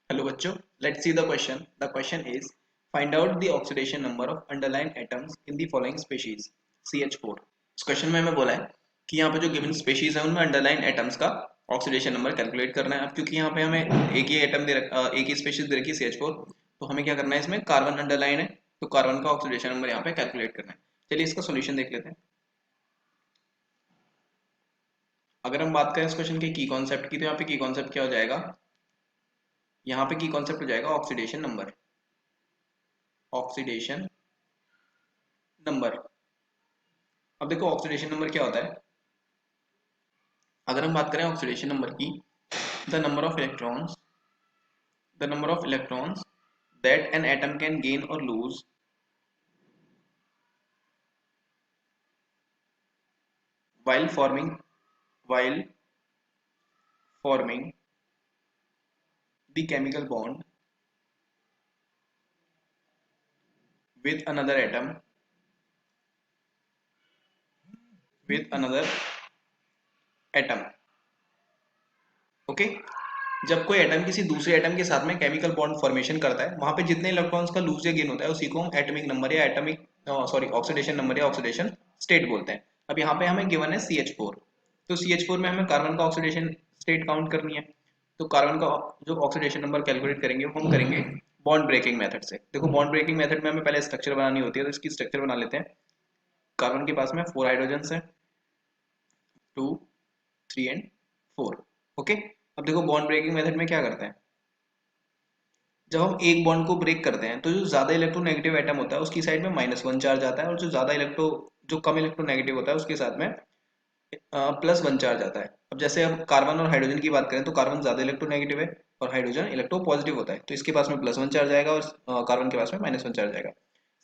Hello बच्चों, let's see the question. The question is find out the oxidation number of underlying atoms in the following species CH4. इस question में हमें बोला है कि यहाँ पे जो गिवन स्पेशीज है उनमें अंडरलाइन एटम्स का ऑक्सीडेशन नंबर कैलकुलेट करना है। अब क्योंकि यहाँ पे हमें एक ही एटम एक ही स्पेशीज दे रखी है CH4, तो हमें क्या करना है, इसमें कार्बन अंडरलाइन है तो कार्बन का ऑक्सीडेशन नंबर यहाँ पे कैलकुलेट करना है। चलिए इसका सोल्यूशन देख लेते हैं। अगर हम बात करें इस क्वेश्चन के की कॉन्सेप्ट की, तो यहाँ पे की कॉन्सेप्ट क्या हो जाएगा, यहाँ पे की कॉन्सेप्ट हो जाएगा ऑक्सीडेशन नंबर। ऑक्सीडेशन नंबर, अब देखो ऑक्सीडेशन नंबर क्या होता है। अगर हम बात करें ऑक्सीडेशन नंबर की, the number of electrons, the number of electrons that an atom can gain और loose while forming while forming the chemical bond with another atom with another atom। Okay, जब कोई एटम किसी दूसरे atom के साथ में chemical bond formation करता है, वहां पे जितने इलेक्ट्रॉन्स का लूज या गेन होता है उसी को हम एटॉमिक नंबर या एटॉमिक सॉरी ऑक्सीडेशन नंबर या ऑक्सीडेशन स्टेट बोलते हैं। अब यहाँ पे हमें गिवन है CH4, तो CH4 में हमें कार्बन का ऑक्सीडेशन स्टेट काउंट करनी है। तो कार्बन का जो ऑक्सीडेशन नंबर कैलकुलेट करेंगे वो हम करेंगे बॉन्ड ब्रेकिंग मेथड से। देखो बॉन्ड ब्रेकिंग मेथड में हमें पहले स्ट्रक्चर बनानी होती है, तो इसकी स्ट्रक्चर बना लेते हैं। कार्बन के पास में 4 हाइड्रोजन है, 2, 3 एंड 4। ओके, अब देखो बॉन्ड ब्रेकिंग मेथड में क्या करते हैं, जब हम एक बॉन्ड को ब्रेक करते हैं तो जो ज्यादा इलेक्ट्रोनेगेटिव एटम होता है उसकी साइड में -1 चार्ज आता है, और जो कम इलेक्ट्रोनेगेटिव होता है उसके साथ में +1 चार्ज आता है। अब जैसे हम कार्बन और हाइड्रोजन की बात करें तो कार्बन ज्यादा इलेक्ट्रोनेगेटिव है और हाइड्रोजन इलेक्ट्रो पॉजिटिव होता है, तो इसके पास में +1 चार्ज आएगा और कार्बन के पास में -1 चार्ज आएगा।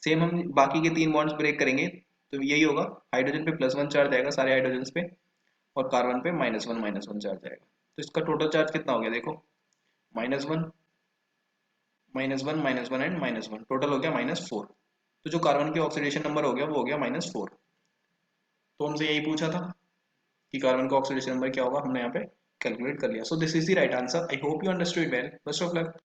सेम हम बाकी के 3 बॉन्ड्स ब्रेक करेंगे तो यही होगा, हाइड्रोजन पे +1 चार्ज आएगा सारे हाइड्रोजन पे, और कार्बन पे -1 चार्ज आएगा। तो इसका टोटल चार्ज कितना हो गया, देखो -1 -1 एंड -1, टोटल हो गया -4। तो जो कार्बन की ऑक्सीडेशन नंबर हो गया वो हो गया -4। तो हमसे यही पूछा था कि कार्बन का ऑक्सीडेशन नंबर क्या होगा, हमने यहाँ पे कैलकुलेट कर लिया। So this is the right answer. I hope you understood well. Best of luck.